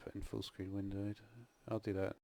put in full screen windowed. I'll do that.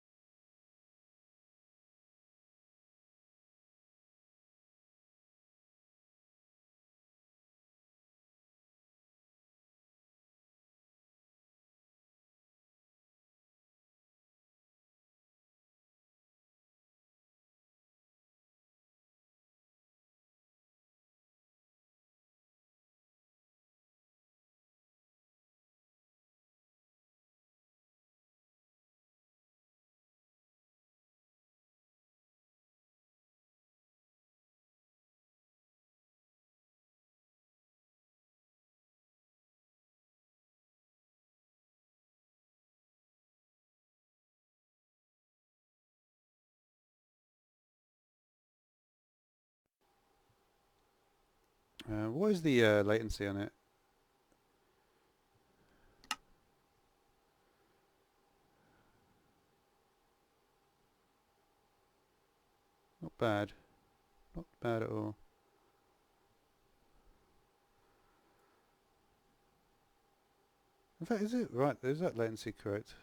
What is the latency on it? Not bad. Not bad at all. In fact, is it right? Is that latency correct?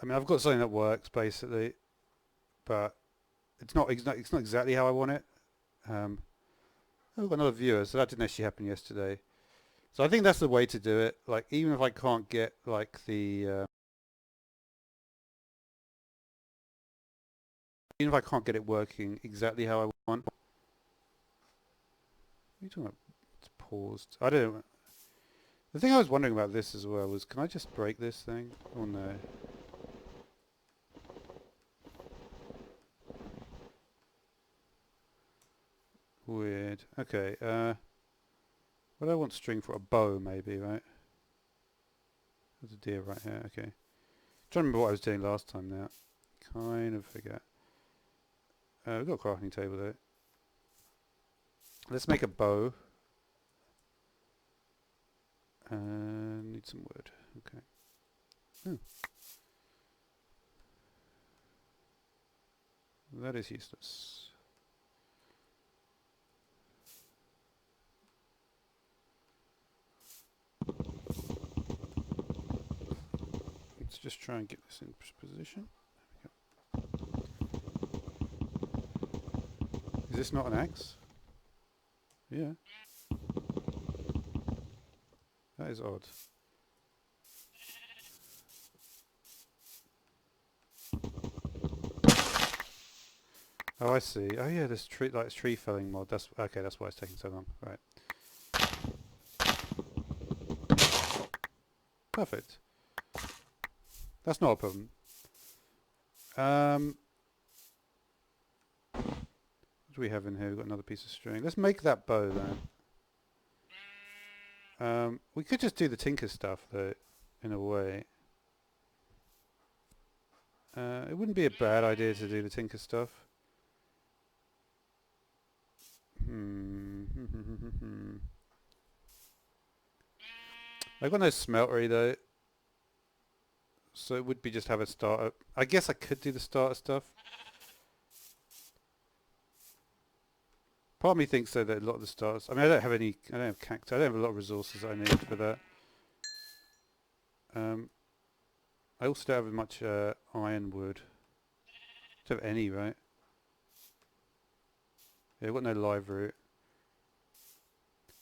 I mean, I've got something that works basically, but it's not exactly how I want it. I've got another viewer, so that didn't actually happen yesterday. So I think that's the way to do it. Like, even if I can't get like the even if I can't get it working exactly how I want. What are you talking about? It's paused. I don't know. The thing I was wondering about this as well was, can I just break this thing? Oh no. Weird. Okay. What do I want string for? A bow, maybe, right? There's a deer right here. Okay. Trying to remember what I was doing last time now. Kind of forget. We've got a crafting table though. Let's make a bow. Need some wood. Okay. Oh. That is useless. Let's just try and get this in position. Is this not an axe? Yeah. That is odd. Oh, I see. Oh yeah, this tree, like tree felling mod. That's okay. That's why it's taking so long. Right. Perfect. That's not a problem. What do we have in here? We've got another piece of string. Let's make that bow then. We could just do the tinker stuff though, in a way. It wouldn't be a bad idea to do the tinker stuff. I've got no smeltery though, so it would be just have a starter. I guess I could do the starter stuff. Part of me thinks though that a lot of the starters. I mean, I don't have cacti. I don't have a lot of resources that I need for that. I also don't have much ironwood. Don't have any, right? Yeah, I've got no live root.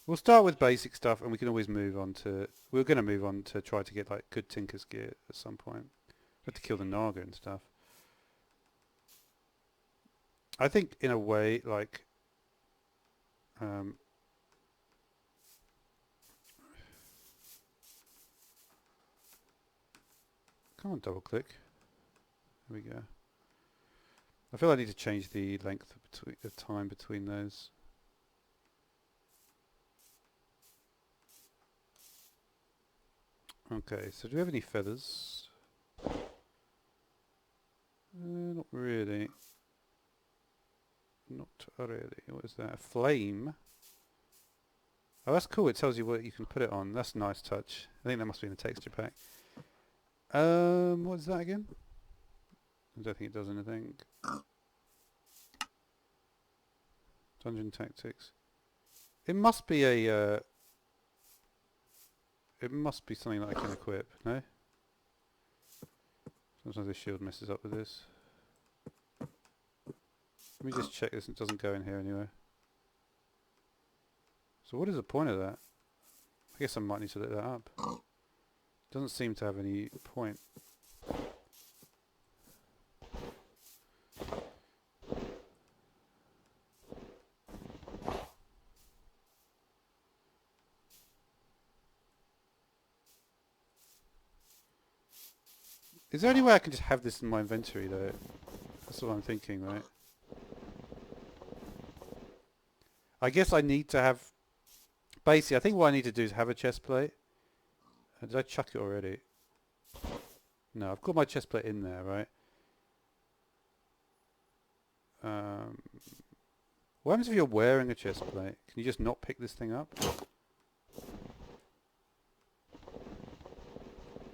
We'll start with basic stuff, and we can always move on to. We're going to move on to try to get like good tinker's gear at some point. We have to kill the naga and stuff. I think in a way, like, come on, double click. There we go. I feel I need to change the length between the time between those. Okay, so do we have any feathers? Not really. Not really. What is that? A flame? Oh, that's cool. It tells you what you can put it on. That's a nice touch. I think that must be in the texture pack. What is that again? I don't think it does anything. Dungeon tactics. It must be a. It must be something that I can equip. No. Sometimes the shield messes up with this. Let me just check this. It doesn't go in here anyway. So what is the point of that? I guess I might need to look that up. Doesn't seem to have any point. Is there any way I can just have this in my inventory though? That's what I'm thinking, right? I guess I need to have... Basically, I think what I need to do is have a chest plate. Did I chuck it already? No, I've got my chest plate in there, right? What happens if you're wearing a chest plate? Can you just not pick this thing up?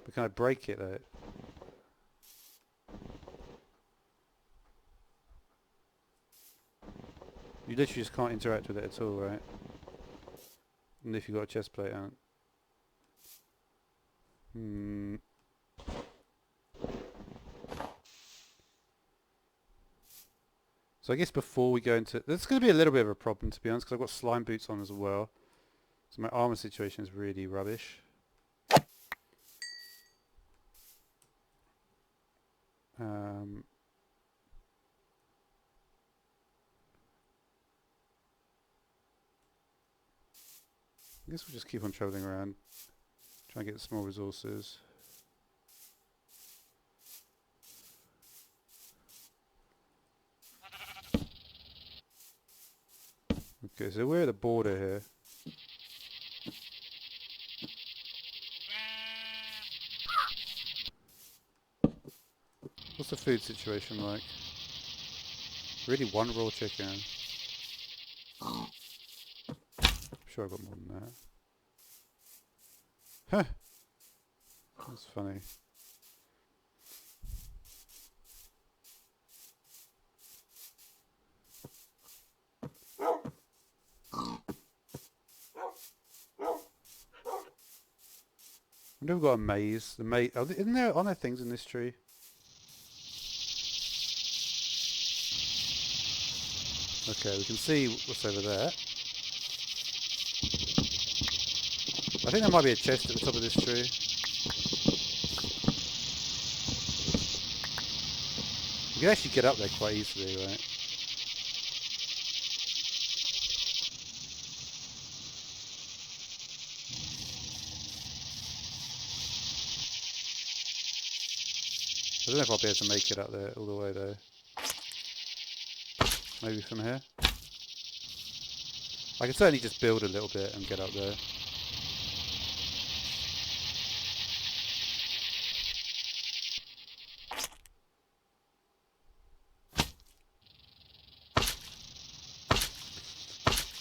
But can I break it though? You literally just can't interact with it at all, right? And if you've got a chest plate out. So I guess before we go into... This is going to be a little bit of a problem, to be honest, because I've got slime boots on as well. So my armor situation is really rubbish. I guess we'll just keep on travelling around, try and get some more resources. Okay, so we're at the border here. What's the food situation like? Really, one raw chicken. I'm sure I got more than that. Huh. That's funny. I wonder if we've got a maze. The maze. Oh, isn't there? Aren't there things in this tree? Okay, we can see what's over there. I think there might be a chest at the top of this tree. You can actually get up there quite easily, right? I don't know if I'll be able to make it up there all the way though. Maybe from here. I can certainly just build a little bit and get up there.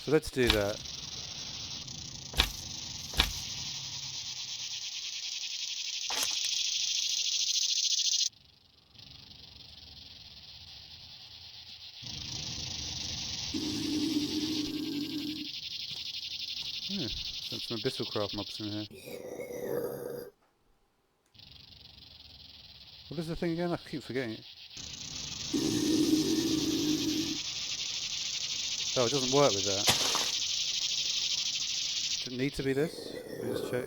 So let's do that. Yeah, some abyssal craft mobs in here. What is the thing again? I keep forgetting it. Oh, it doesn't work with that. Does it need to be this? Let me just check.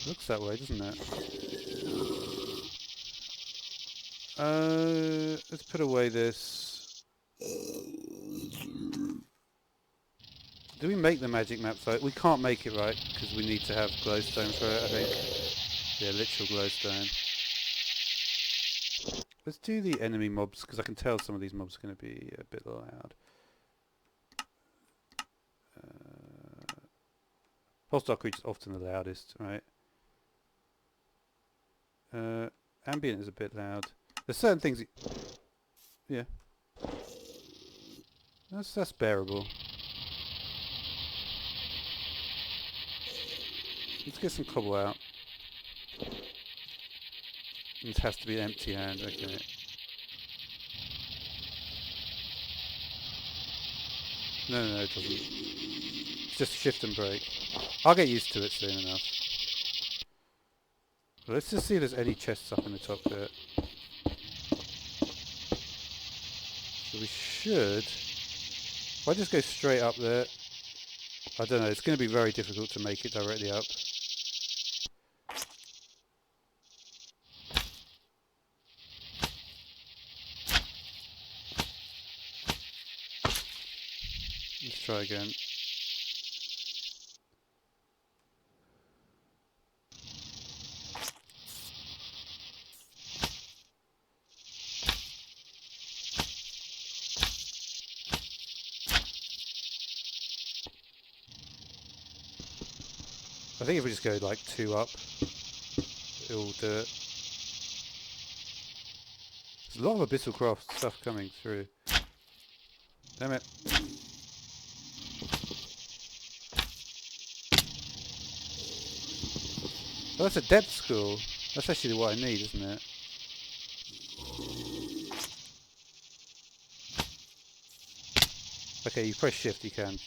Looks that way, doesn't it? Let's put away this. Do we make the magic map for it? We can't make it, right? Because we need to have glowstone for it, I think. Yeah, literal glowstone. Let's do the enemy mobs, because I can tell some of these mobs are going to be a bit loud. Hostile creatures often the loudest, right? Ambient is a bit loud. There's certain things... Yeah. That's bearable. Let's get some cobble out. This has to be an empty hand, okay. No, it doesn't. It's just shift and break. I'll get used to it soon enough. Well, let's just see if there's any chests up in the top bit. So we should... If I just go straight up there... I don't know, it's going to be very difficult to make it directly up. Let's try again. I think if we just go like 2 up, it'll do it. There's a lot of Abyssal Craft stuff coming through. Damn it. Oh, that's a depth school. That's actually what I need, isn't it? Okay, you press shift, you can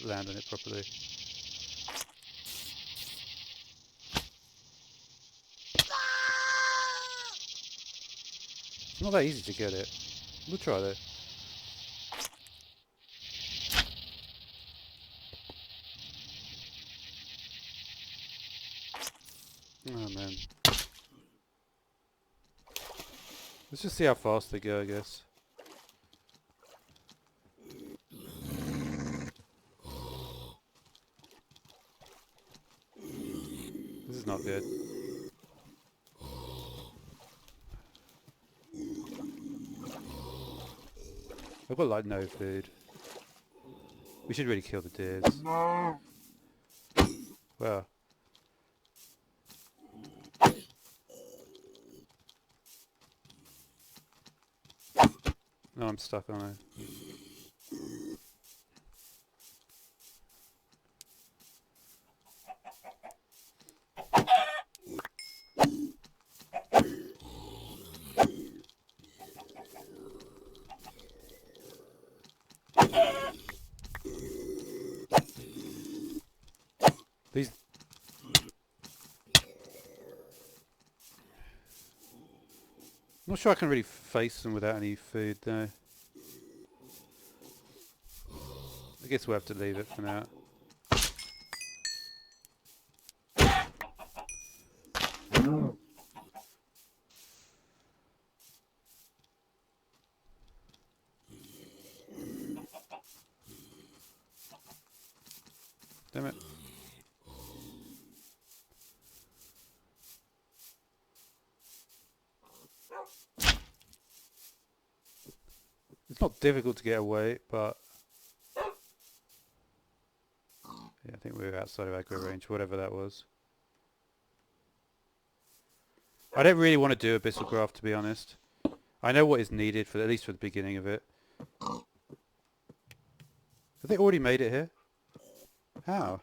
land on it properly. It's not that easy to get it. We'll try though. Oh man. Let's just see how fast they go, I guess. This is not good. I've got like no food. We should really kill the deers. Well. No, I'm stuck on it. These... I'm not sure I can really face them without any food though. I guess we'll have to leave it for now. Damn it. It's not difficult to get away, but... Yeah, I think we were outside of aggro range, whatever that was. I don't really want to do Abyssal Graft, to be honest. I know what is needed, for at least for the beginning of it. Have they already made it here? How?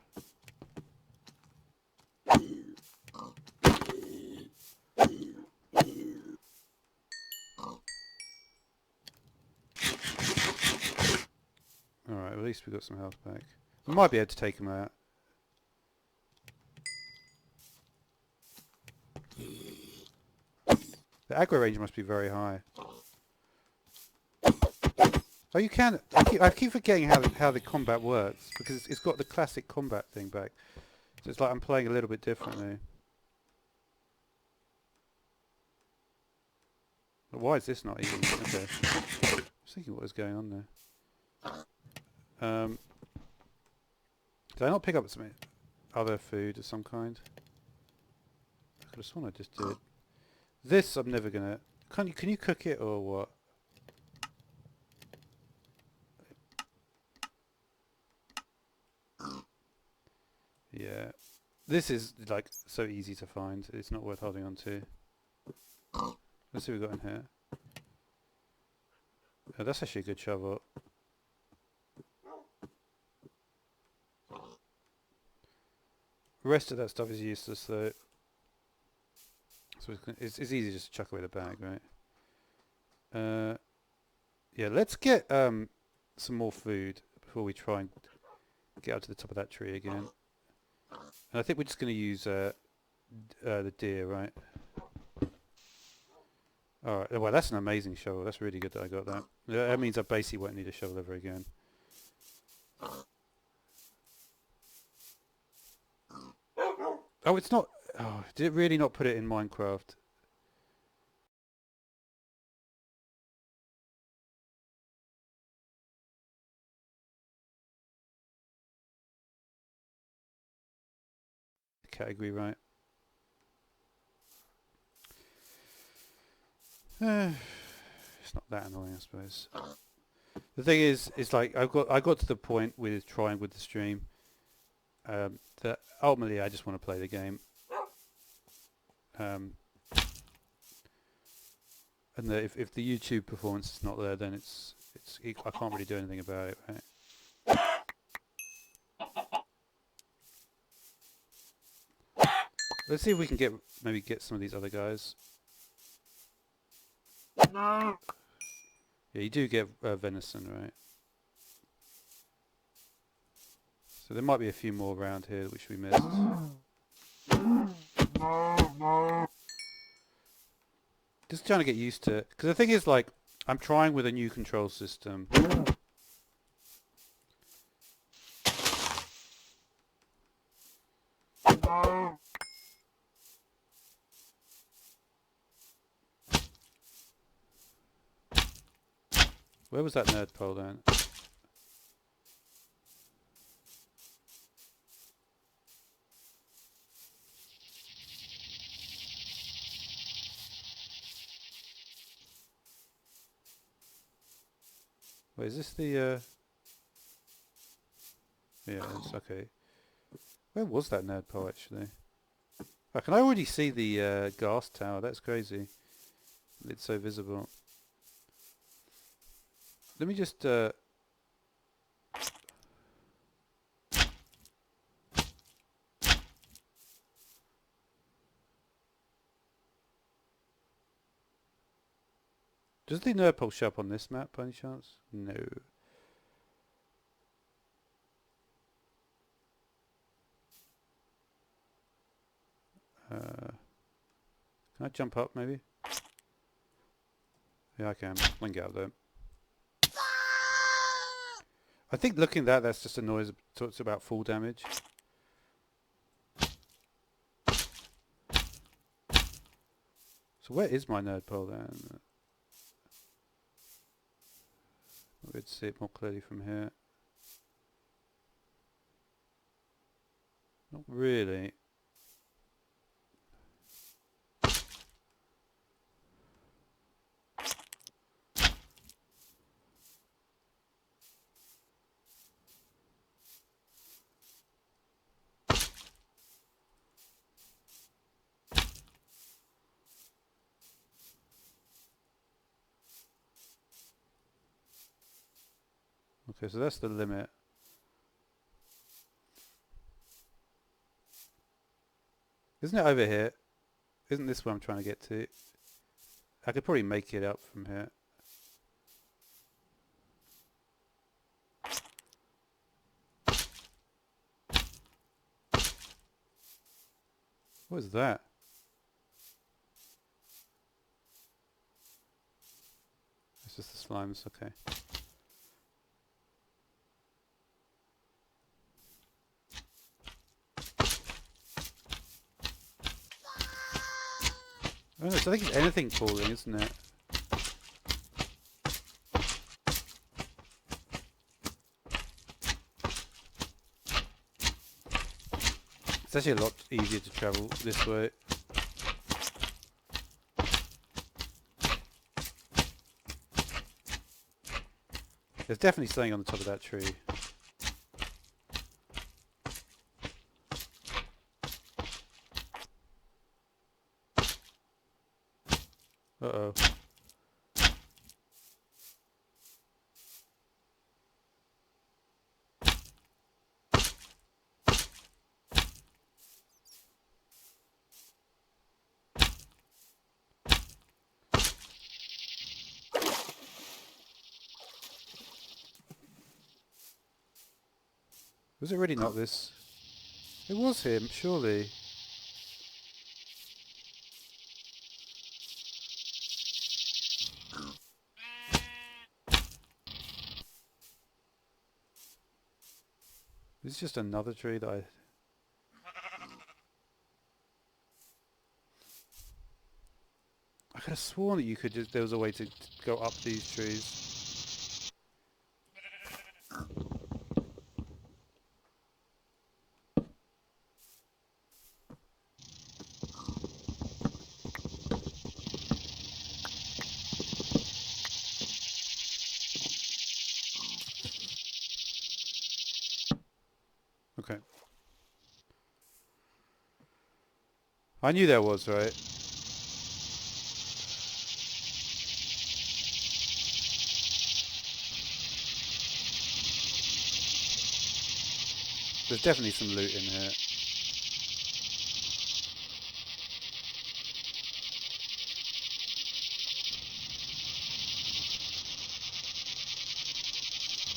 Alright, at least we got some health back. We might be able to take them out. The aggro range must be very high. Oh, you can. I keep forgetting how the combat works because it's got the classic combat thing back. So it's like I'm playing a little bit differently. But why is this not eating? Okay. I was thinking what was going on there. Did I not pick up some other food of some kind? I could have sworn I just did. This I'm never gonna... Can you cook it or what? Yeah. This is like so easy to find. It's not worth holding on to. Let's see what we've got in here. That's actually a good shovel. The rest of that stuff is useless though. So it's easy just to chuck away the bag, right? Yeah, let's get some more food before we try and get up to the top of that tree again. And I think we're just going to use the deer, right? Alright, well that's an amazing shovel. That's really good that I got that. That means I basically won't need a shovel ever again. Oh, it's not... Oh, did it really not put it in Minecraft? Category, right? It's not that annoying, I suppose. The thing is, it's like I got to the point with trying with the stream that ultimately I just want to play the game, and that if the YouTube performance is not there, then I can't really do anything about it, right? Let's see if we can maybe get some of these other guys. Yeah, you do get venison, right? So there might be a few more around here which we missed. Just trying to get used to it. Because the thing is, like, I'm trying with a new control system. Where was that nerd pole then? Wait, is this the... Yeah, it's okay. Where was that nerd pole actually? Oh, can I already see the gas tower? That's crazy. It's so visible. Let me just... Does the nerd pole show up on this map by any chance? No. Can I jump up maybe? Yeah, I can. I can get up there. I think looking at that, that's just a noise that talks about full damage. So where is my nerd pole then? We'd see it more clearly from here. Not really. Okay, so that's the limit. Isn't it over here? Isn't this where I'm trying to get to? I could probably make it up from here. What is that? It's just the slimes, okay. Oh no, so I think it's anything falling, isn't it? It's actually a lot easier to travel this way. There's definitely something on the top of that tree. Uh-oh. Was it really not this? It was him, surely. This is just another tree that I could have sworn that you could just, there was a way to go up these trees. Okay. I knew there was, right? There's definitely some loot in here.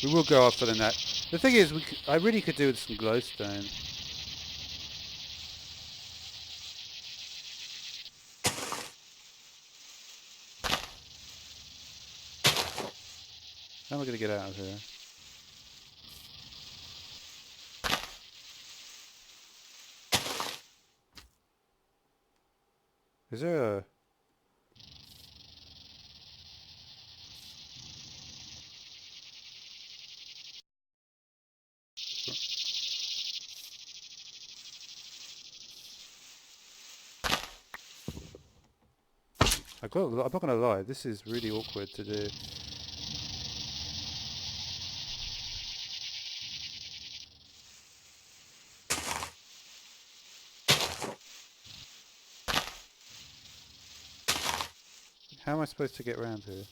We will go after the net. The thing is, I really could do with some glowstone. How am I going to get out of here? Is there a... I'm not going to lie, this is really awkward to do. How am I supposed to get around here?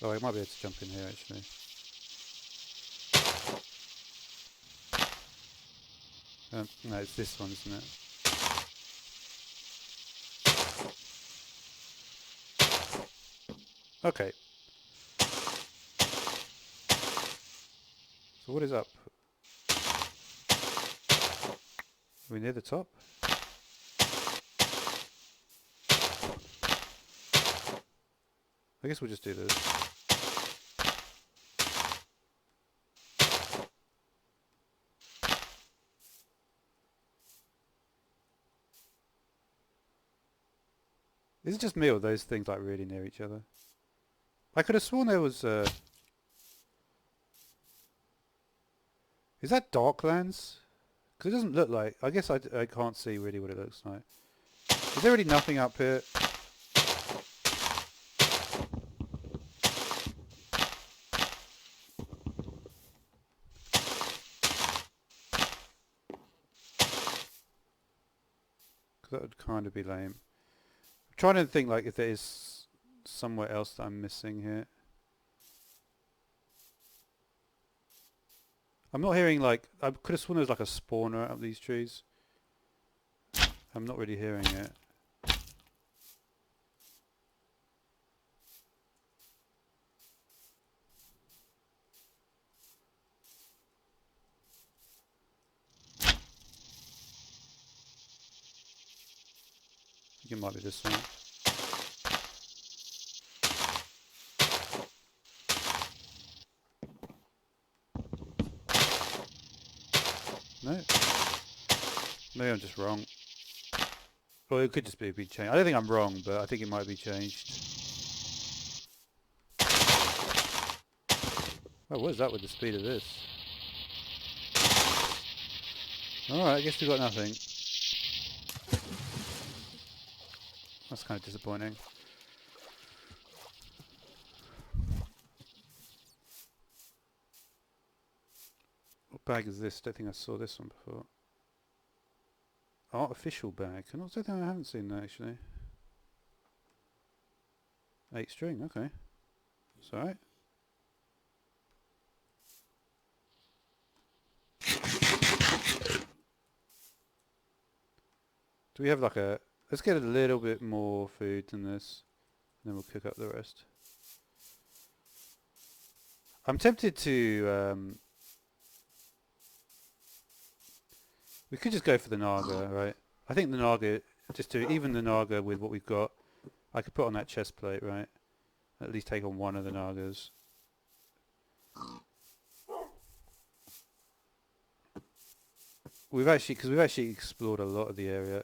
Oh, I might be able to jump in here actually. No, it's this one, isn't it? Okay. So what is up? Are we near the top? I guess we'll just do this. Is it just me or those things like really near each other? I could have sworn there was is that Darklands? Because it doesn't look like... I guess I can't see really what it looks like. Is there really nothing up here? Because that would kind of be lame. I'm trying to think like if there is somewhere else that I'm missing here. I'm not hearing like... I could have sworn there was like a spawner out of these trees. I'm not really hearing it. I think it might be this one. No? Maybe I'm just wrong. Well, it could just be changed. I don't think I'm wrong, but I think it might be changed. Oh, what is that with the speed of this? Alright, I guess we got nothing. That's kind of disappointing. What bag is this? I don't think I saw this one before. Artificial bag. I don't think I haven't seen that actually. 8 string, okay. It's alright. Do we have like a... Let's get a little bit more food than this. And then we'll cook up the rest. I'm tempted to... We could just go for the Naga, right? I think the Naga, just to even the Naga with what we've got, I could put on that chest plate, right? At least take on one of the Nagas. Because we've actually explored a lot of the area.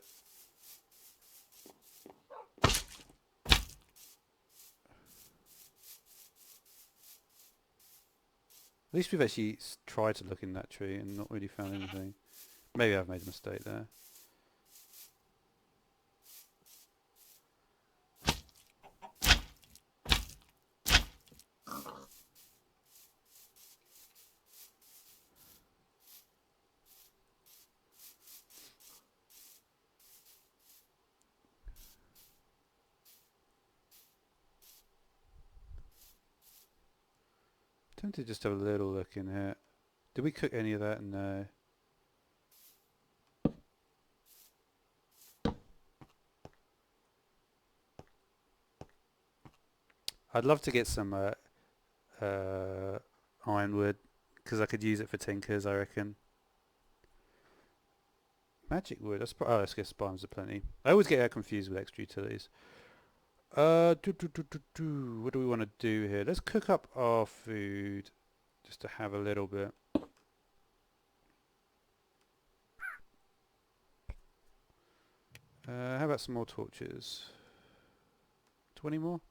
At least we've actually tried to look in that tree and not really found anything. Maybe I've made a mistake there. Tempted to just have a little look in here. Did we cook any of that? No. I'd love to get some ironwood, because I could use it for tinkers, I reckon. Magic wood. Oh, let's get spines are plenty. I always get confused with extra utilities. What do we want to do here? Let's cook up our food just to have a little bit. How about some more torches? 20 more?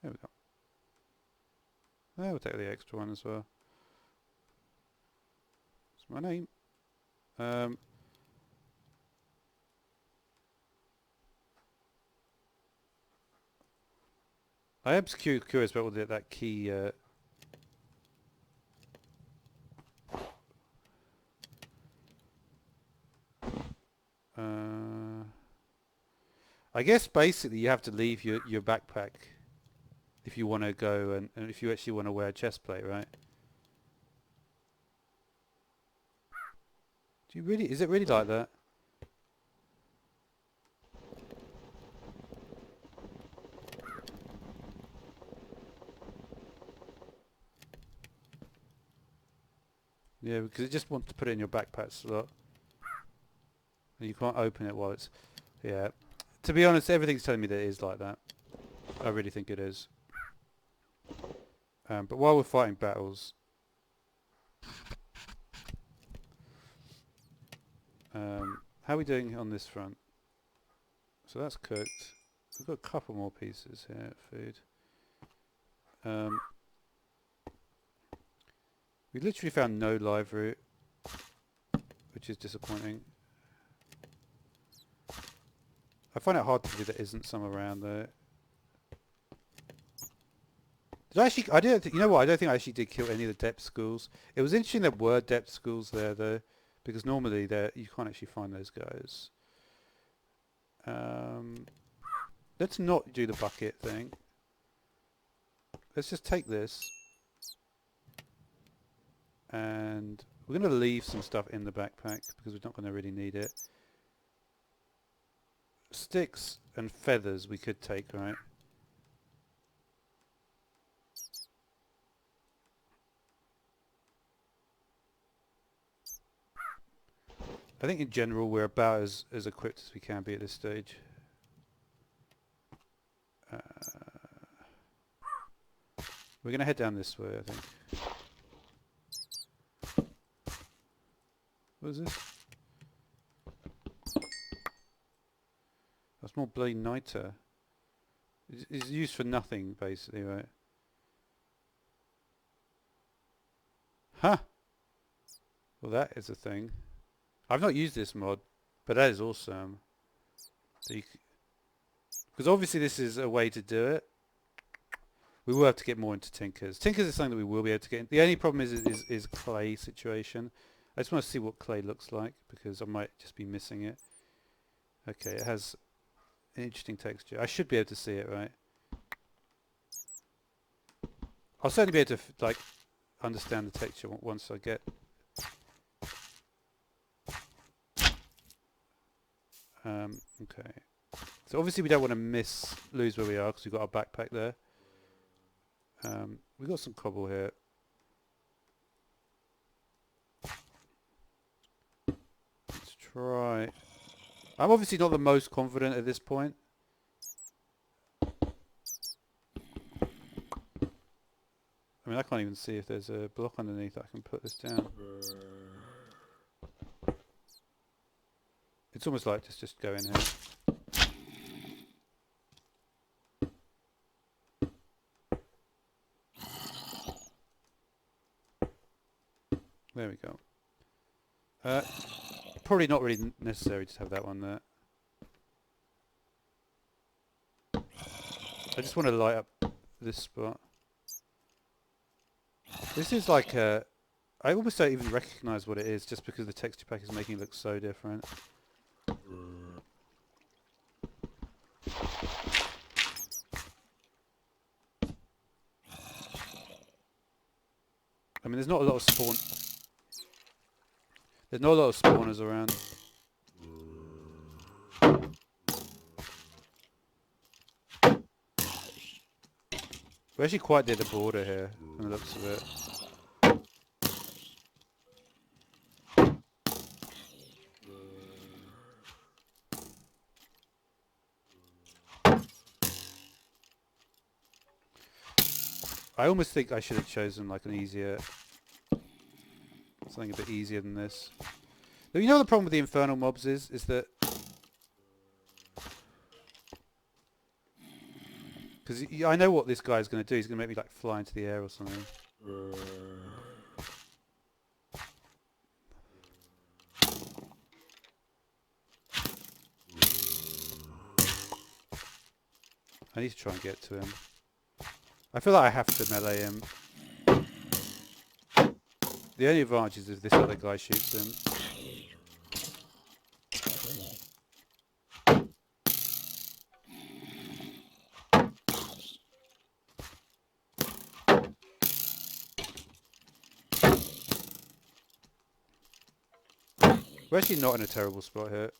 There we go. We'll take the extra one as well. That's my name. I am curious about what that key... I guess basically you have to leave your backpack if you want to go and if you actually want to wear a chest plate, right? Do you really? Is it really like that? Yeah, because it just wants to put it in your backpack slot. And you can't open it while it's... Yeah. To be honest, everything's telling me that it is like that. I really think it is. But while we're fighting battles... how are we doing on this front? So that's cooked. We've got a couple more pieces here, food. We literally found no live root, which is disappointing. I find it hard to believe there isn't some around there. Did I actually? I don't. You know what? I don't think I actually did kill any of the depth schools. It was interesting there were depth schools there though, because normally there you can't actually find those guys. Let's not do the bucket thing. Let's just take this, and we're going to leave some stuff in the backpack because we're not going to really need it. Sticks and feathers we could take, right? I think in general we're about as equipped as we can be at this stage. We're going to head down this way, I think. What is this? That's more bloody niter. It's used for nothing, basically, right? Huh! Well, that is a thing. I've not used this mod, but that is awesome. Because obviously this is a way to do it. We will have to get more into tinkers. Tinkers is something that we will be able to get in. The only problem is clay situation. I just want to see what clay looks like, because I might just be missing it. Okay, it has an interesting texture. I should be able to see it, right? I'll certainly be able to like understand the texture once I get... okay. So obviously we don't want to lose where we are because we've got our backpack there. We've got some cobble here. try. I'm obviously not the most confident at this point. I mean, I can't even see if there's a block underneath that I can put this down. It's almost like just go in here. There we go. Probably not really necessary to have that one there. I just want to light up this spot. This is like a... I almost don't even recognise what it is just because the texture pack is making it look so different. I mean, there's not a lot of spawn... There's not a lot of spawners around. We're actually quite near the border here, from the looks of it. I almost think I should have chosen like an easier... something a bit easier than this. But you know the problem with the infernal mobs is that... Because I know what this guy's going to do. He's going to make me like fly into the air or something. I need to try and get to him. I feel like I have to melee him. The only advantage is if this other guy shoots him. We're actually not in a terrible spot here.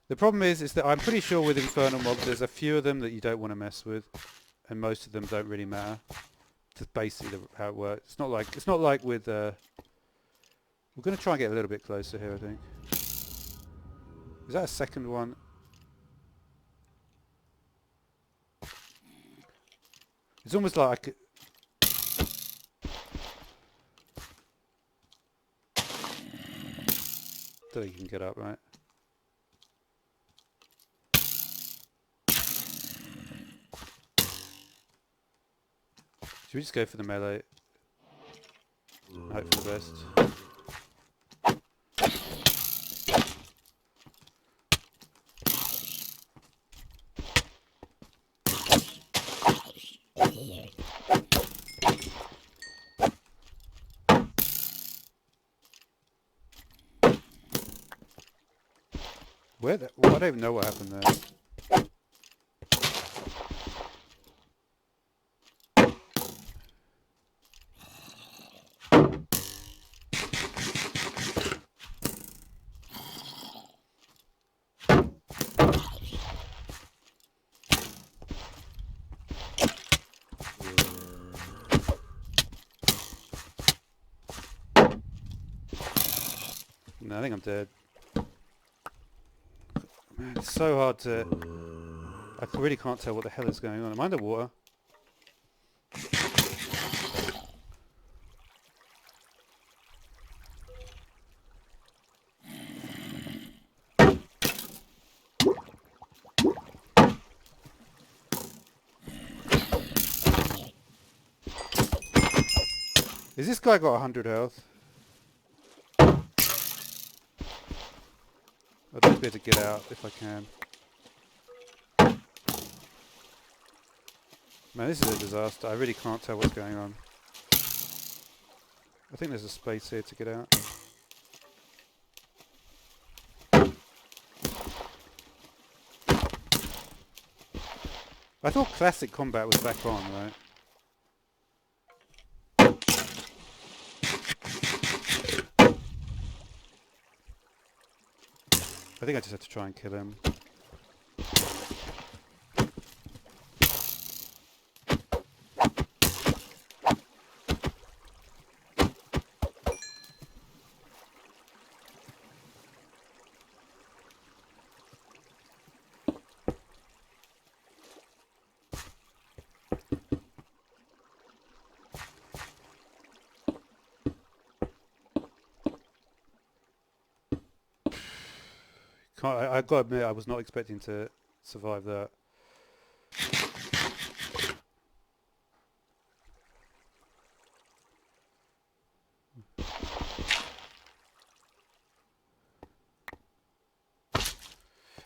The problem is that I'm pretty sure with infernal mobs there's a few of them that you don't want to mess with, and most of them don't really matter. That's basically how it works. It's not like with. We're going to try and get a little bit closer here, I think. Is that a second one? It's almost like I could. Don't think you can get up, right? Should we just go for the melee? Hope for the best. Where the... Well, I don't even know what happened there. No, I think I'm dead. Man, it's so hard to... I really can't tell what the hell is going on. Am I underwater? Is this guy got 100 health? I'd just be able to get out if I can. Man, this is a disaster. I really can't tell what's going on. I think there's a space here to get out. I thought classic combat was back on, right? I think I just have to try and kill him. I got to admit, I was not expecting to survive that.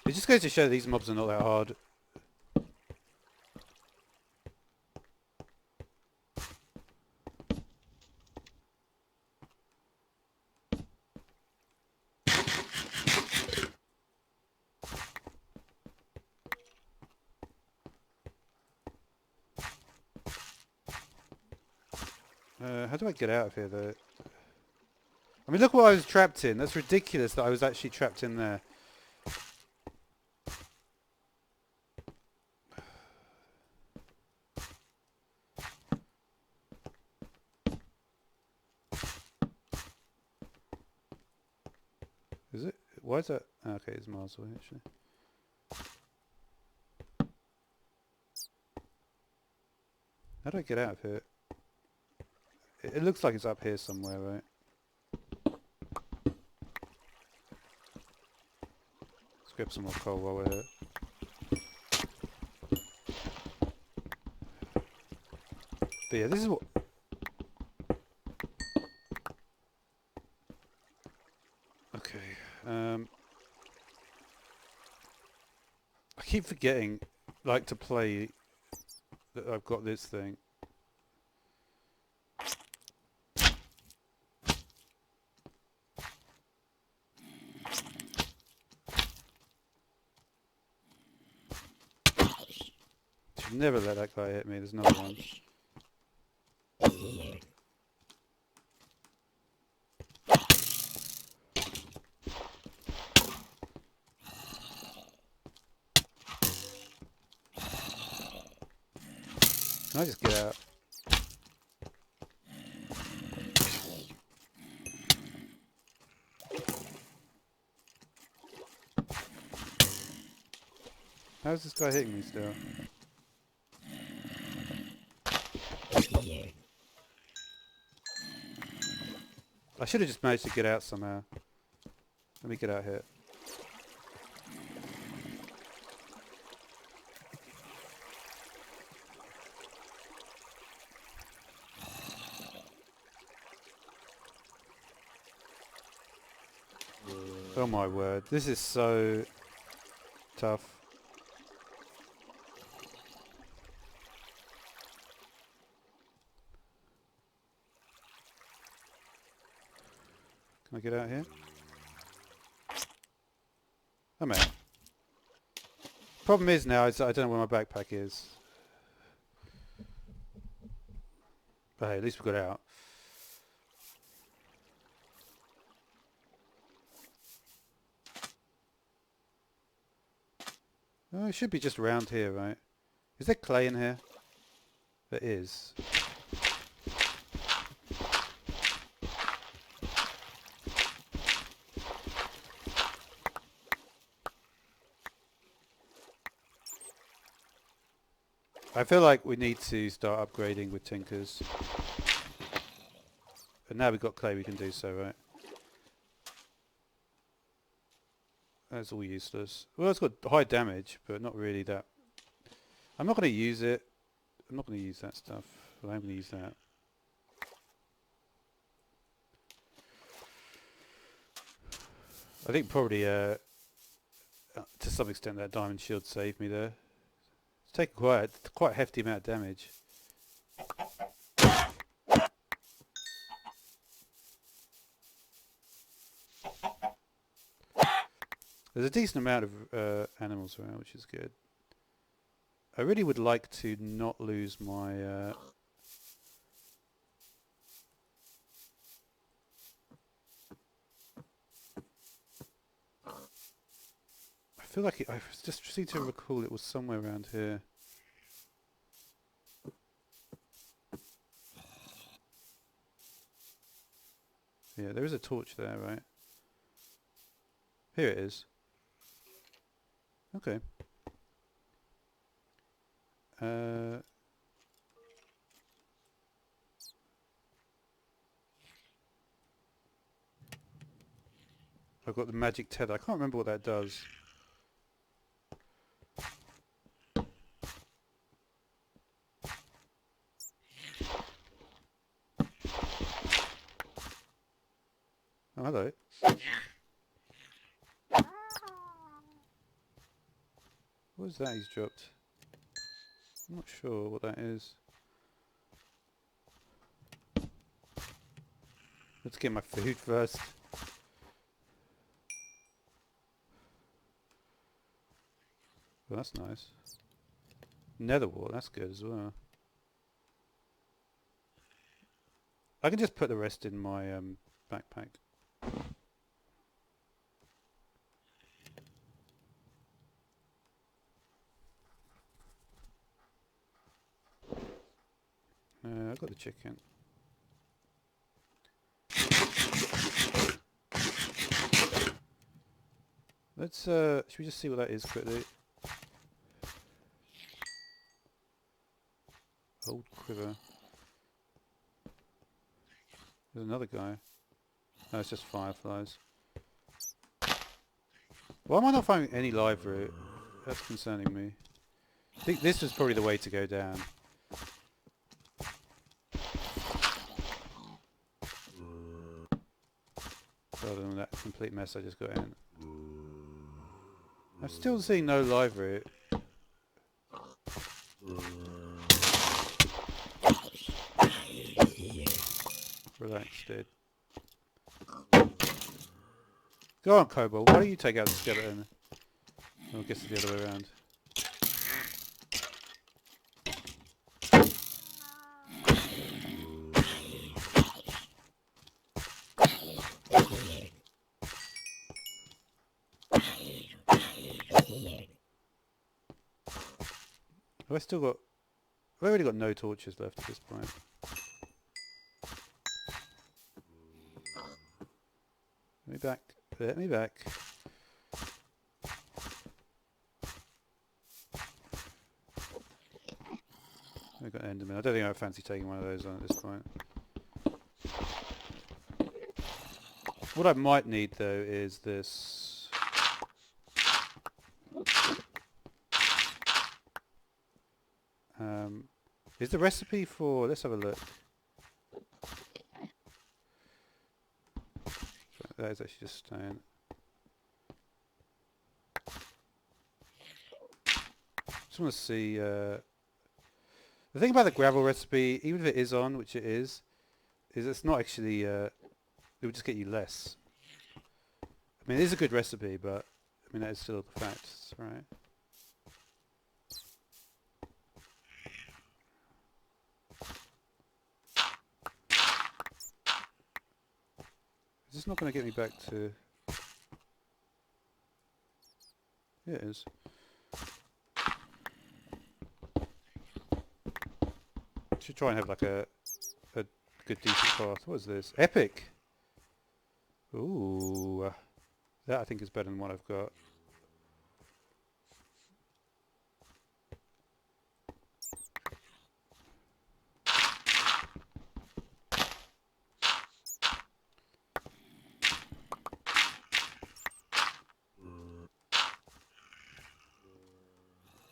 It just goes to show these mobs are not that hard. How do I get out of here, though? I mean, look what I was trapped in. That's ridiculous that I was actually trapped in there. Is it? Why is that? Okay, it's miles away, actually. How do I get out of here? It looks like it's up here somewhere, right? Let's grab some more coal while we're here. But yeah, this is what... Okay. I keep forgetting, like, to play that I've got this thing. Should never let that guy hit me. There's another one. Can I just get out? How is this guy hitting me still? I should have just managed to get out somehow. Let me get out here. Oh my word, this is so tough. Can I get out here? I'm out. Problem is now is I don't know where my backpack is. But hey, at least we got out. Oh, it should be just around here, right? Is there clay in here? There is. I feel like we need to start upgrading with tinkers. And now we've got clay, we can do so, right? That's all useless. Well, it's got high damage, but not really that. I'm not going to use it. I'm not going to use that stuff. But I'm going to use that. I think probably, to some extent, that diamond shield saved me there. It's taken quite a hefty amount of damage. There's a decent amount of animals around, which is good. I really would like to not lose my... I feel like I just seem to recall it was somewhere around here. Yeah, there is a torch there, right? Here it is. Okay. I've got the magic tether. I can't remember what that does. Oh, hello. What is that he's dropped? I'm not sure what that is. Let's get my food first. Well, that's nice. Nether wart, that's good as well. I can just put the rest in my backpack. I've got the chicken. Let's, should we just see what that is quickly? Old quiver. There's another guy. No, it's just fireflies. Why am I not finding any live root? That's concerning me. I think this was probably the way to go down. Rather than that complete mess I just got in. I'm still seeing no live root. Relax, dude. Go on, Kobold. Why don't you take out the skeleton? Oh, I guess it's the other way around. Have I still got... I've already got no torches left at this point. Let me back. Let me back. I've got Enderman. I don't think I fancy taking one of those on at this point. What I might need though is this. Is the recipe for... Let's have a look. That is actually just stone. Just want to see... the thing about the gravel recipe, even if it is on, which it is it's not actually... it would just get you less. I mean, it is a good recipe, but I mean that is still the fact, right? Is this not going to get me back to... Yeah, it is. Should try and have like a good decent path. What is this? Epic! Ooh. That I think is better than what I've got.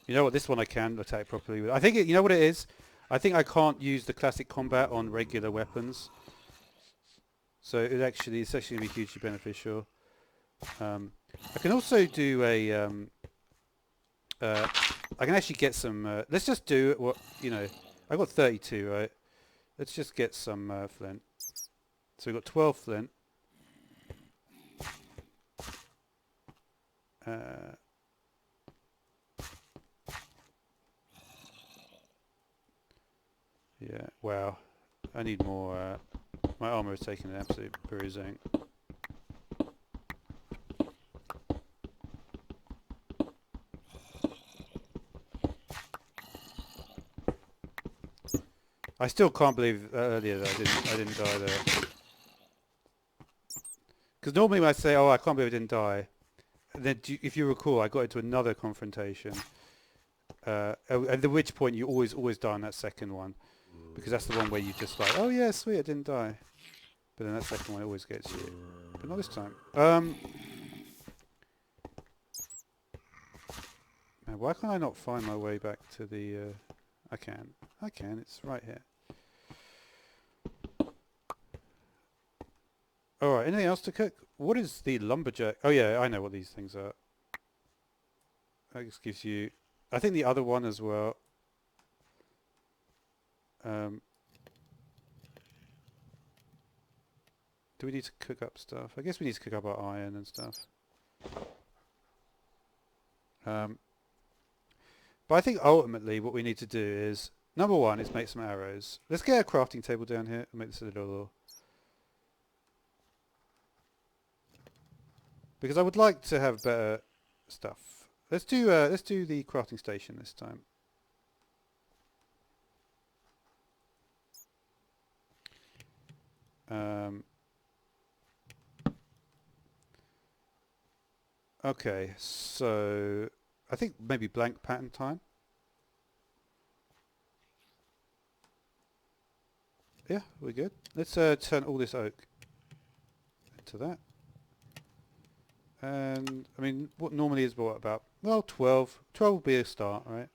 You know what, this one I can attack properly with. I think, you know what it is? I think I can't use the classic combat on regular weapons. So it's actually going to be hugely beneficial. I can also do a... I can actually get some... let's just do what, you know... I got 32, right? Let's just get some flint. So we've got 12 flint. Yeah, wow. I need more... my armor is taking an absolute bruising. I still can't believe earlier that I didn't die there. Because normally when I say, oh, I can't believe I didn't die, and then if you recall, I got into another confrontation. At which point you always die on that second one. Because that's the one where you just like, oh yeah, sweet, I didn't die. But then that second one always gets you. But not this time. And why can't I not find my way back to the... I can. It's right here. Alright, anything else to cook? What is the lumberjack? Oh yeah, I know what these things are. That just gives you... I think the other one as well. Do we need to cook up stuff? I guess we need to cook up our iron and stuff. But I think ultimately what we need to do is, number one is make some arrows. Let's get a crafting table down here and make this a little... Because I would like to have better stuff. Let's do the crafting station this time. Okay, so I think maybe blank pattern time. Yeah, we're good. Let's turn all this oak into that. And, I mean, what normally is what, about, well, 12. 12 will be a start, right?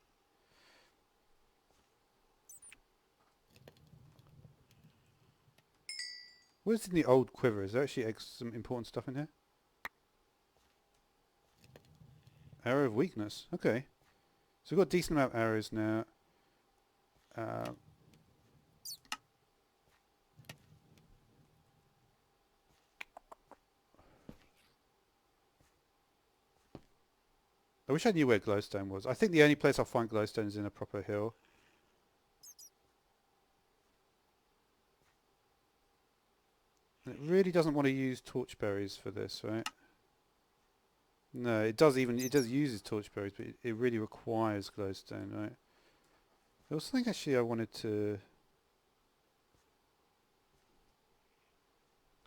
What is in the old quiver? Is there actually some important stuff in here? Arrow of weakness. Okay. So we've got a decent amount of arrows now. I wish I knew where glowstone was. I think the only place I'll find glowstone is in a proper hill. It really doesn't want to use torchberries for this, right? No, it does use torchberries, but it really requires glowstone, right? There was something actually I wanted to...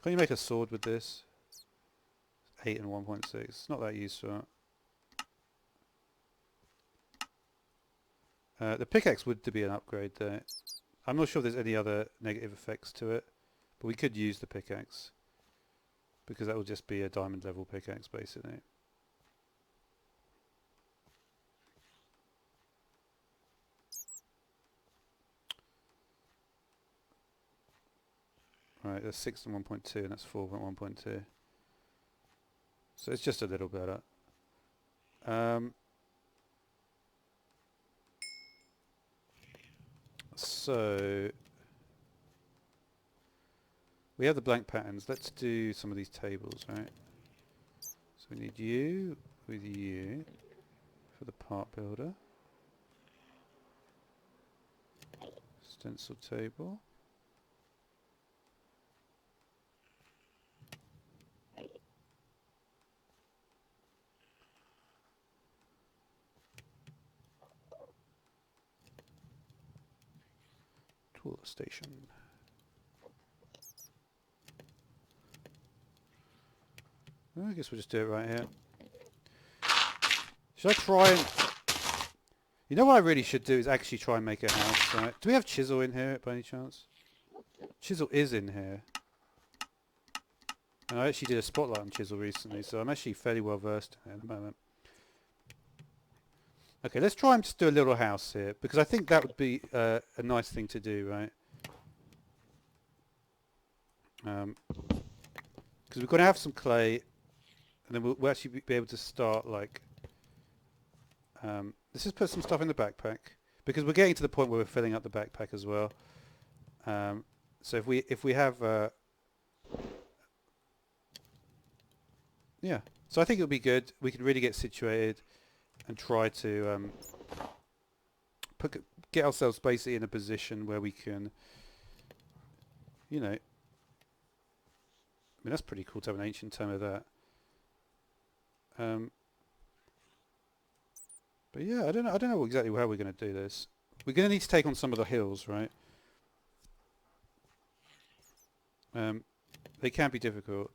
Can you make a sword with this? 8 and 1.6. It's not that useful. The pickaxe would be an upgrade there. I'm not sure if there's any other negative effects to it, but we could use the pickaxe because that will just be a diamond level pickaxe basically. Right, that's 6 and 1.2 and that's 4 and 1.2. So it's just a little better. So we have the blank patterns. Let's do some of these tables, right? So we need you with you for the part builder. Stencil table. Tool station. I guess we'll just do it right here. Should I try and... You know what I really should do is actually try and make a house, right? Do we have chisel in here by any chance? Chisel is in here. And I actually did a spotlight on chisel recently, so I'm actually fairly well versed in it at the moment. Okay, let's try and just do a little house here, because I think that would be a nice thing to do, right? Because we're going to have some clay, and then we'll actually be able to start, like... let's just put some stuff in the backpack, because we're getting to the point where we're filling up the backpack as well. So if we have... yeah, so I think it'll be good. We can really get situated and try to get ourselves basically in a position where we can, you know, I mean that's pretty cool to have an ancient tome of that. But yeah, I don't know exactly how we're going to do this. We're going to need to take on some of the hills, right? They can be difficult.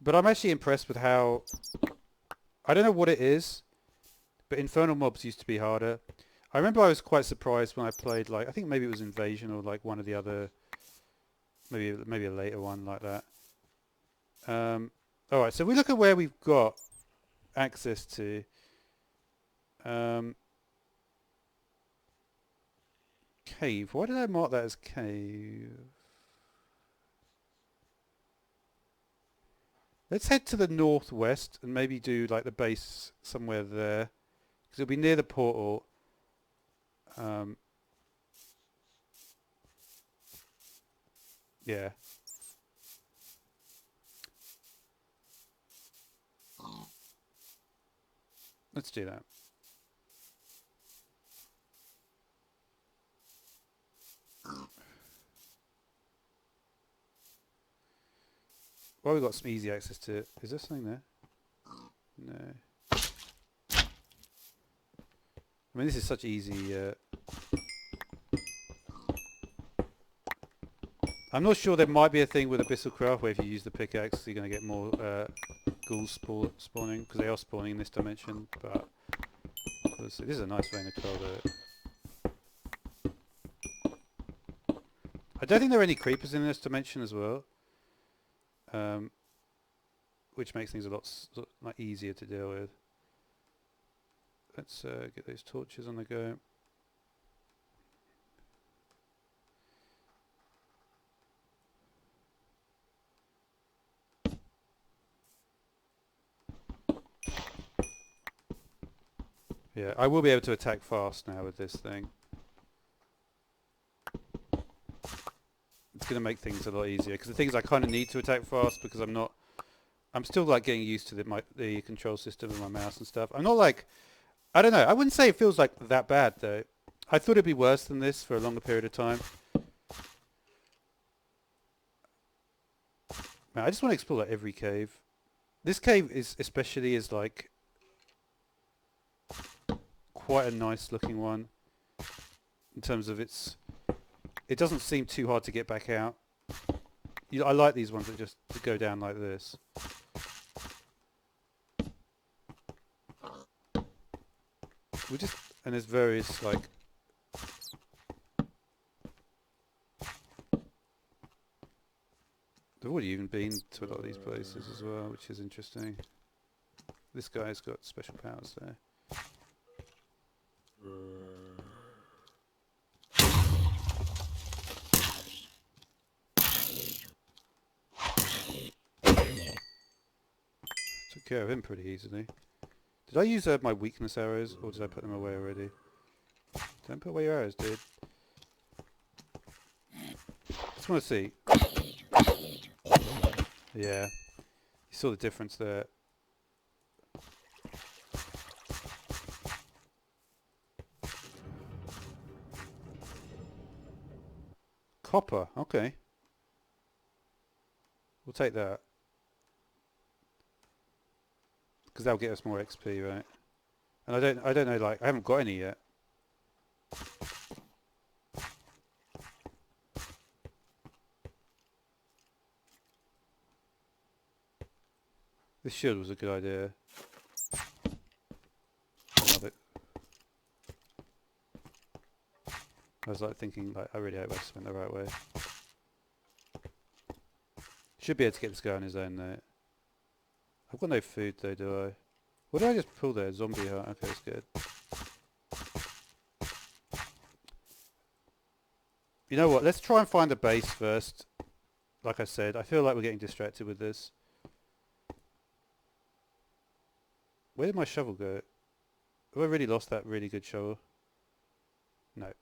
But I'm actually impressed with how... I don't know what it is, but Infernal Mobs used to be harder. I remember I was quite surprised when I played, like, I think maybe it was Invasion or like one of the other... Maybe a later one like that. Alright, so we look at where we've got access to. Cave. Why did I mark that as cave? Let's head to the northwest and maybe do like the base somewhere there. Because it'll be near the portal. Yeah. Let's do that. Well, we've got some easy access to it. Is there something there? No. I mean, this is such easy... I'm not sure, there might be a thing with Abyssal Craft where if you use the pickaxe you're going to get more ghouls spawning, because they are spawning in this dimension, but this is a nice vein of coal though. I don't think there are any creepers in this dimension as well, which makes things a lot like easier to deal with. Let's get those torches on the go. Yeah, I will be able to attack fast now with this thing. It's going to make things a lot easier, because the things I kind of need to attack fast because I'm still like getting used to the control system of my mouse and stuff. I'm not like, I don't know, I wouldn't say it feels like that bad though. I thought it'd be worse than this for a longer period of time. Man, I just want to explore like every cave. This cave is like quite a nice looking one in terms of it doesn't seem too hard to get back out. I like these ones that just go down like this. And there's various like I've already even been to a lot of these places as well, which is interesting. This guy's got special powers there. Took care of him pretty easily. Did I use my weakness arrows, or did I put them away already? Don't put away your arrows, dude. Just want to see. Yeah. You saw the difference there. Copper, okay. We'll take that. Because that'll get us more XP, right? And I don't know, like, I haven't got any yet. This shield was a good idea. I was like thinking, like, I really hope I just went the right way. Should be able to get this guy on his own though. I've got no food though, do I? What did I just pull there? Zombie heart. Okay, that's good. You know what? Let's try and find a base first. Like I said, I feel like we're getting distracted with this. Where did my shovel go? Have I really lost that really good shovel? No.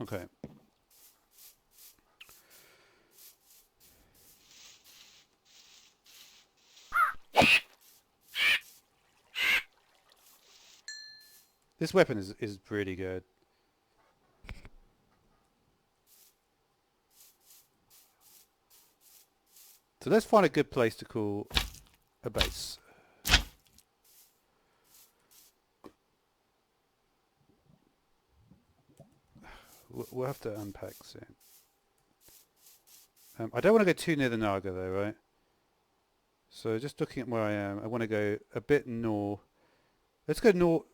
Okay. This weapon is pretty good. So let's find a good place to call a base. We'll have to unpack soon. I don't want to go too near the Naga though, right? So just looking at where I am, I want to go a bit north. Let's go north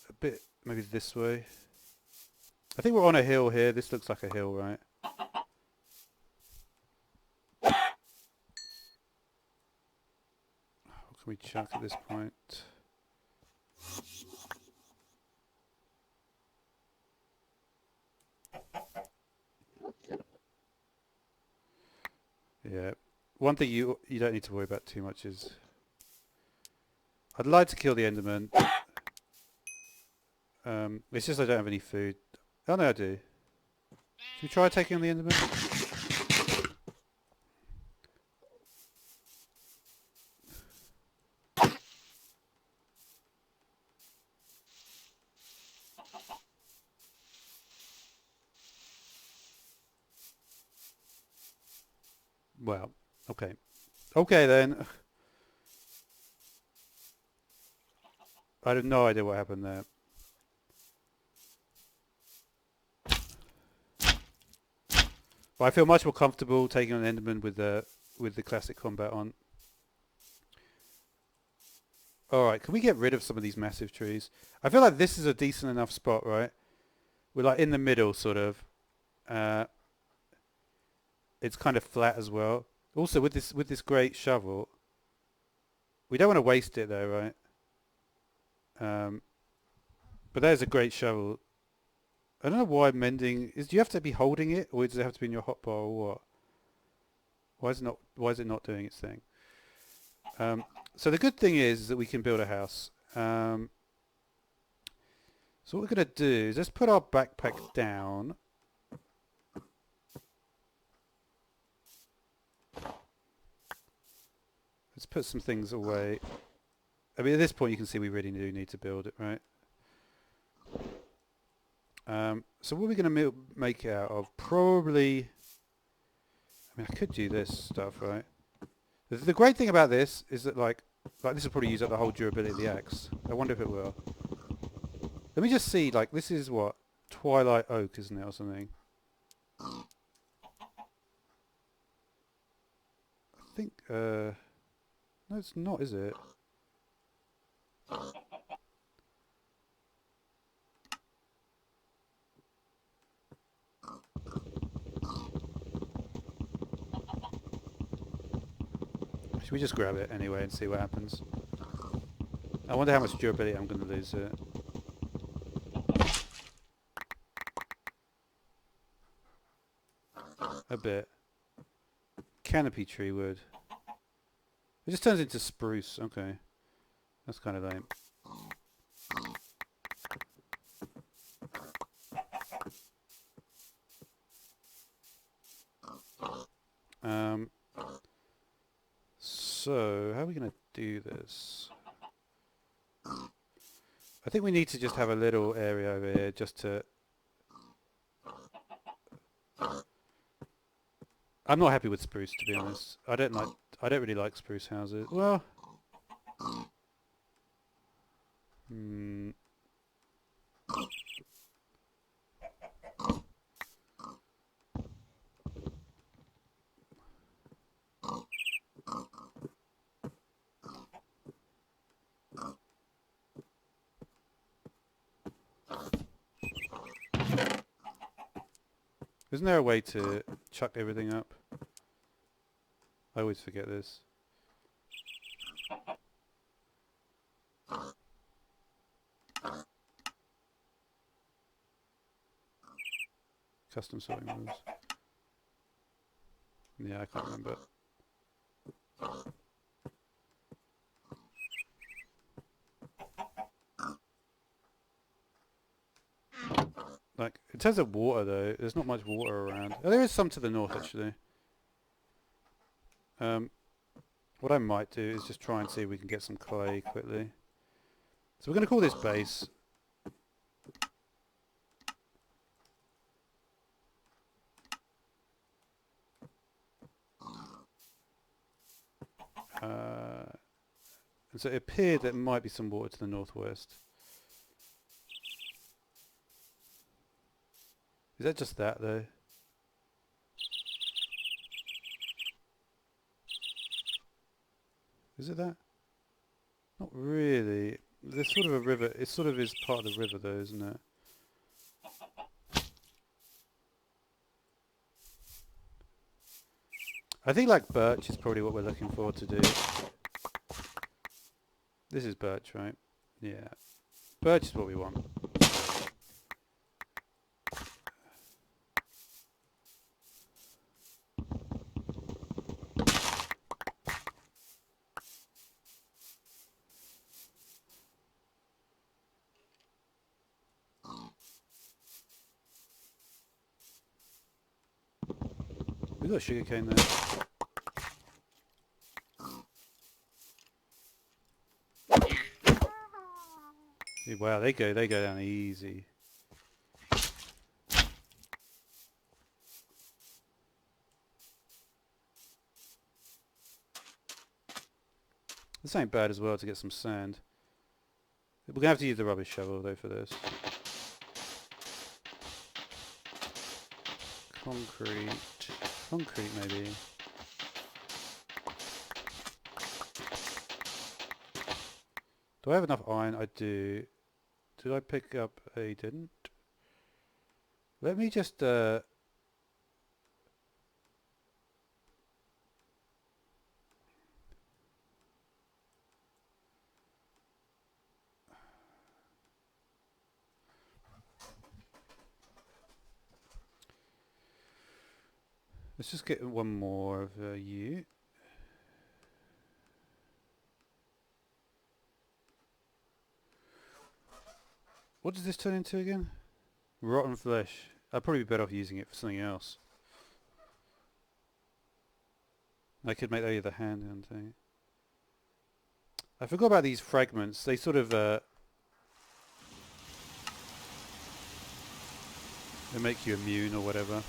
a bit, maybe this way. I think we're on a hill here. This looks like a hill, right? What can we chuck at this point? Yeah. One thing you don't need to worry about too much is... I'd like to kill the Enderman. It's just I don't have any food. Oh no, I do. Should we try taking on the Enderman? Well, okay. Okay then. I have no idea what happened there. But I feel much more comfortable taking on Enderman with the classic combat on. Alright, can we get rid of some of these massive trees? I feel like this is a decent enough spot, right? We're like in the middle, sort of. It's kind of flat as well. Also, with this great shovel, we don't want to waste it though, right? But there's a great shovel. I don't know why mending is. Do you have to be holding it, or does it have to be in your hotbar, or what? Why is it not doing its thing? So the good thing is that we can build a house. So what we're going to do is let's put our backpack down. Let's put some things away. I mean, at this point you can see we really do need to build it, right? So what are we going to make it out of? Probably... I mean, I could do this stuff, right? The great thing about this is that, like this will probably use up the whole durability of the axe. I wonder if it will. Let me just see, like, this is what? Twilight Oak, isn't it, or something? I think, no, it's not, is it? Should we just grab it anyway and see what happens? I wonder how much durability I'm going to lose it. A bit. Canopy tree wood. It just turns into spruce. Okay. That's kind of lame. So, how are we going to do this? I think we need to just have a little area over here just to... I'm not happy with spruce, to be honest. I don't really like spruce houses. Well... Isn't there a way to chuck everything up? I always forget this. Custom sorting rules. Yeah, I can't remember. Like, in terms of water though, there's not much water around. Oh, there is some to the north actually. What I might do is just try and see if we can get some clay quickly. So we're going to call this base. And so it appeared that there might be some water to the northwest. Is that just that though? Is it that? Not really. There's sort of a river. It sort of is part of the river though, isn't it? I think like birch is probably what we're looking for to do. This is birch, right? Yeah. Birch is what we want. We've got sugarcane there. Wow, they go down easy. This ain't bad as well to get some sand. We're gonna have to use the rubbish shovel though for this. Concrete maybe. Do I have enough iron? I do. Did I pick up a didn't? Let me just let's just get one more of you. What does this turn into again? Rotten flesh. I'd probably be better off using it for something else. I could make that the hand thing. I forgot about these fragments. They sort of they make you immune or whatever.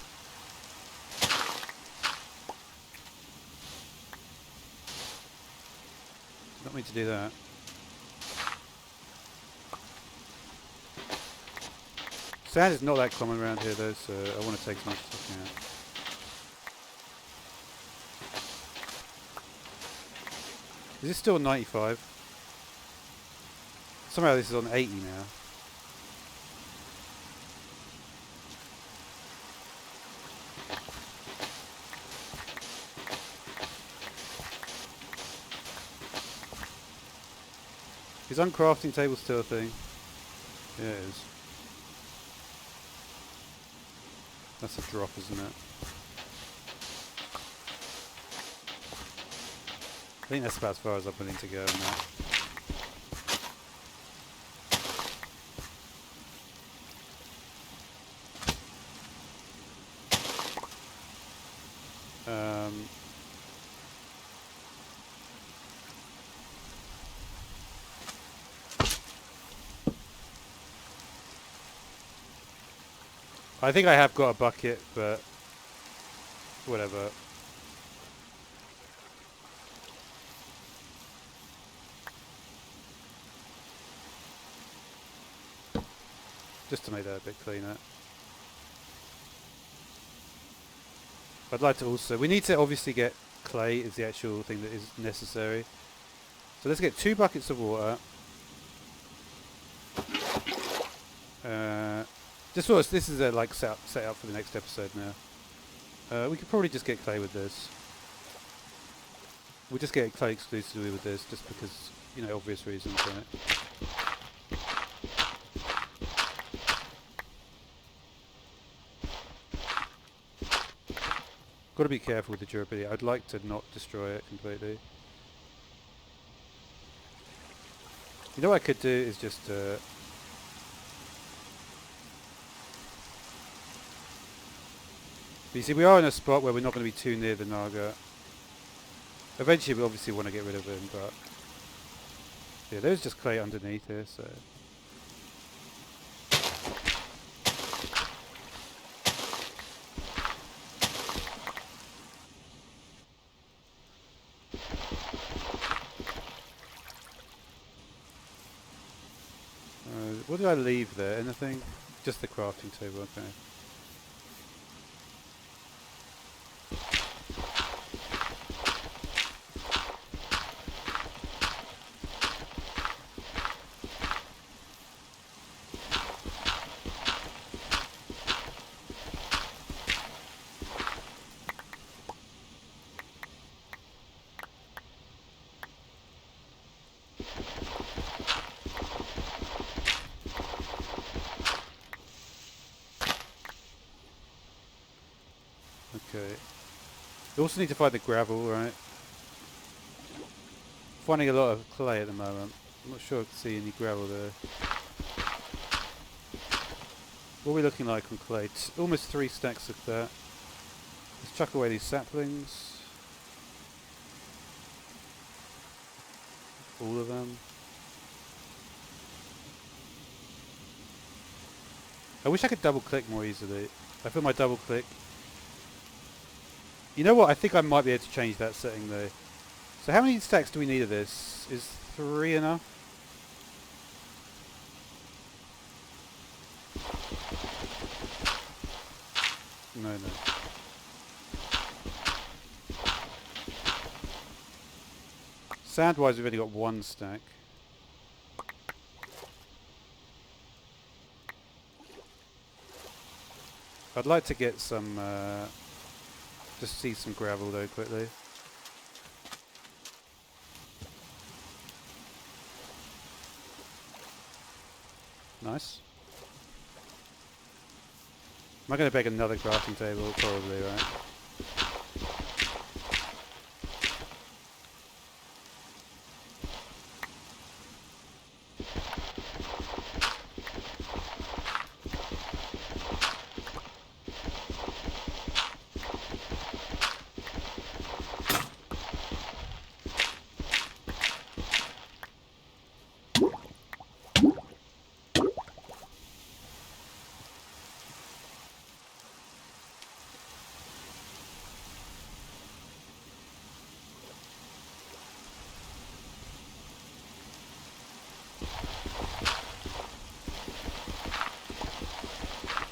Not mean to do that. Sand is not that common around here though, so I want to take as much as I can. Is this still 95? Somehow this is on 80 now. Is uncrafting table still a thing? Yeah, it is. That's a drop, isn't it? I think that's about as far as I'm willing to go on that. I think I have got a bucket, but whatever. Just to make that a bit cleaner. I'd like to also... We need to obviously get clay is the actual thing that is necessary. So let's get 2 buckets of water. Just for us, this is a like set up for the next episode now. We could probably just get clay with this. We'll just get clay exclusively with this, just because, you know, obvious reasons, right? Got to be careful with the durability. I'd like to not destroy it completely. You know what I could do is just but you see, we are in a spot where we're not going to be too near the Naga. Eventually we obviously want to get rid of him, but yeah, there's just clay underneath here, so what did I leave there? Anything? Just the crafting table, okay. Okay. We also need to find the gravel, right? Finding a lot of clay at the moment. I'm not sure I can see any gravel there. What are we looking like on clay? Almost 3 stacks of that. Let's chuck away these saplings. All of them. I wish I could double click more easily. I feel my double click. You know what? I think I might be able to change that setting though. So how many stacks do we need of this? Is 3 enough? No. Sand-wise, we've only got 1 stack. I'd like to get some, just see some gravel though quickly. Nice. Am I going to beg another crafting table? Probably, right?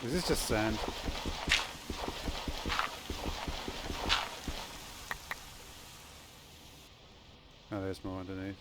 Is this just sand? Oh, there's more underneath.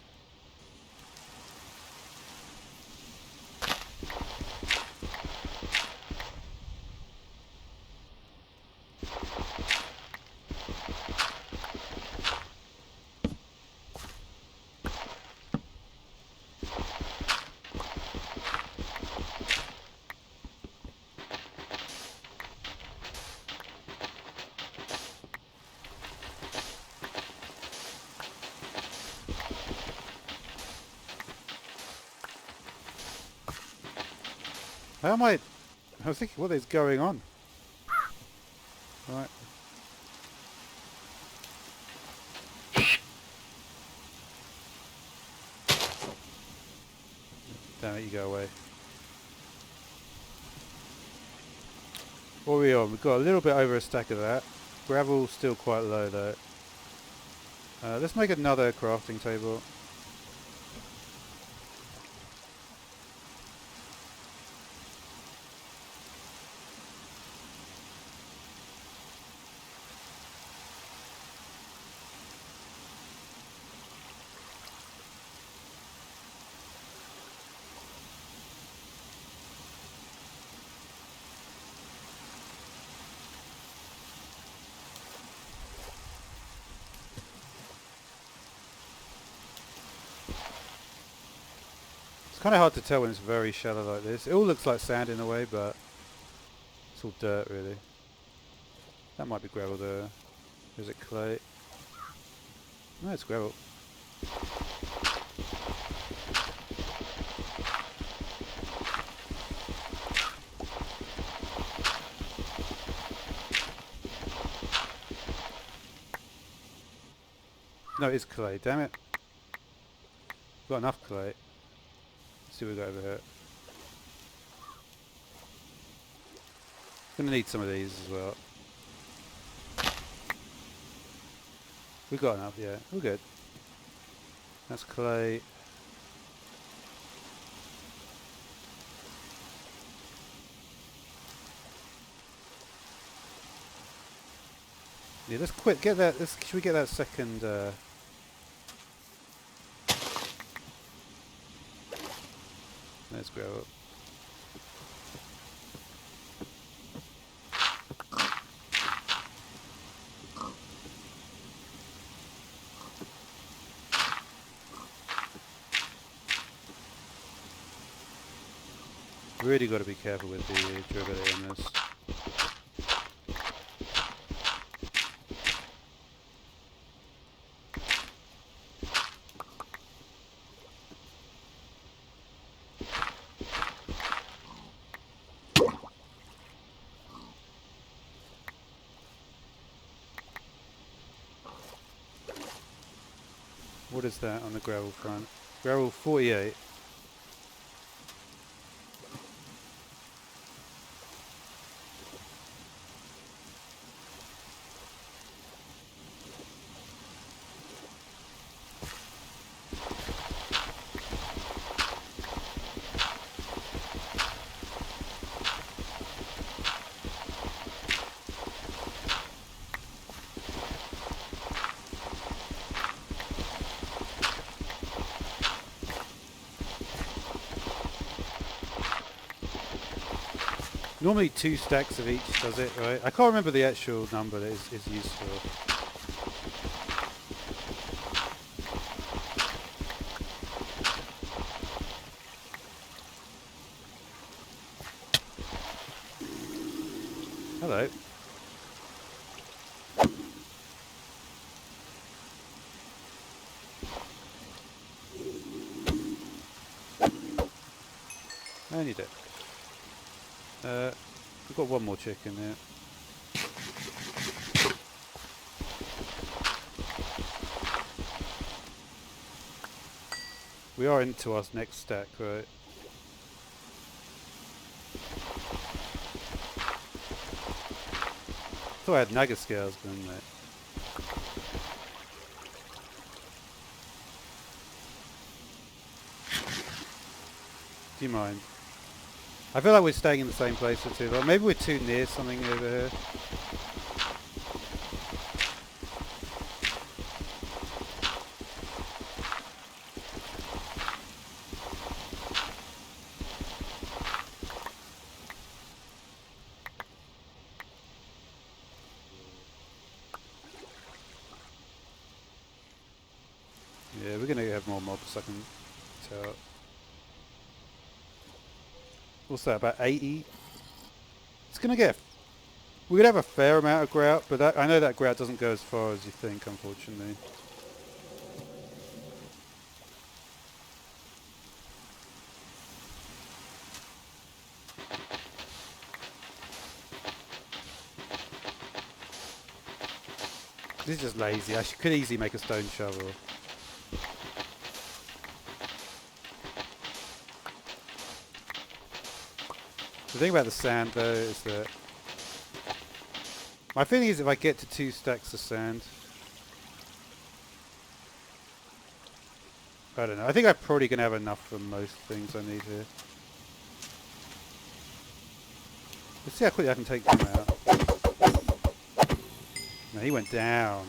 How am I was thinking, what is going on? Right. Damn it, you go away. What are we on? We've got a little bit over a stack of that. Gravel's still quite low though. Let's make another crafting table. It's kind of hard to tell when it's very shallow like this. It all looks like sand in a way, but it's all dirt really. That might be gravel there. Is it clay? No, it's gravel. No, it's clay, damn it. We've got enough clay. Let's see what we've got over here. Gonna need some of these as well. We've got enough, yeah. We're good. That's clay. Yeah, let's quit. Get that. Should we get that second? Let's grow up. Really got to be careful with the durability on this. What is that on the gravel front? Gravel 48. Normally 2 stacks of each does it, right? I can't remember the actual number that is useful. Hello. I need it. We've got one more chicken there. We are into our next stack, right? Thought I had naga scales, but no. Do you mind? I feel like we're staying in the same place for too long. Maybe we're too near something over here. Yeah, we're gonna have more mobs, I can tell. What's that, about 80? It's gonna get... We're gonna have a fair amount of grout, but that, I know that grout doesn't go as far as you think, unfortunately. This is just lazy. I could easily make a stone shovel. The thing about the sand, though, is that... My feeling is if I get to 2 stacks of sand... I don't know. I think I'm probably going to have enough for most things I need here. Let's see how quickly I can take him out. No, he went down.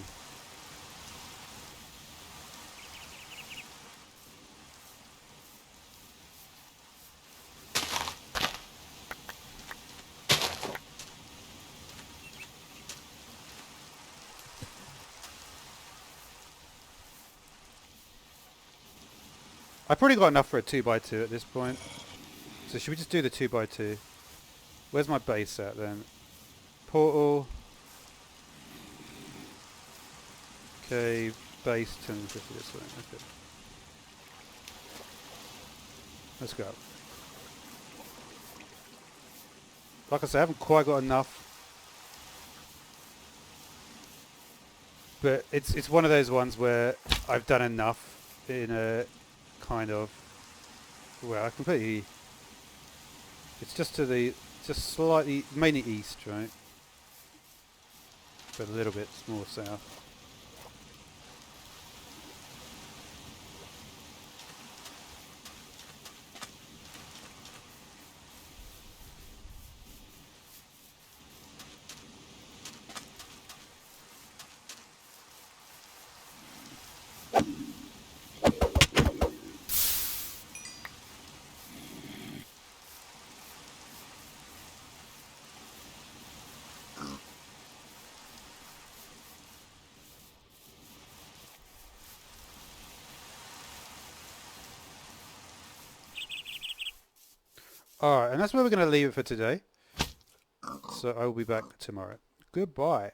I've probably got enough for a 2x2 at this point. So should we just do the 2x2? Where's my base at then? Portal. Okay, base 1050 this way. Okay. Let's go. Like I said, I haven't quite got enough. But it's one of those ones where I've done enough in a kind of... Well, I completely... It's just to the... Just slightly... Mainly east, right? But a little bit more south. Alright, and that's where we're going to leave it for today. So I will be back tomorrow. Goodbye.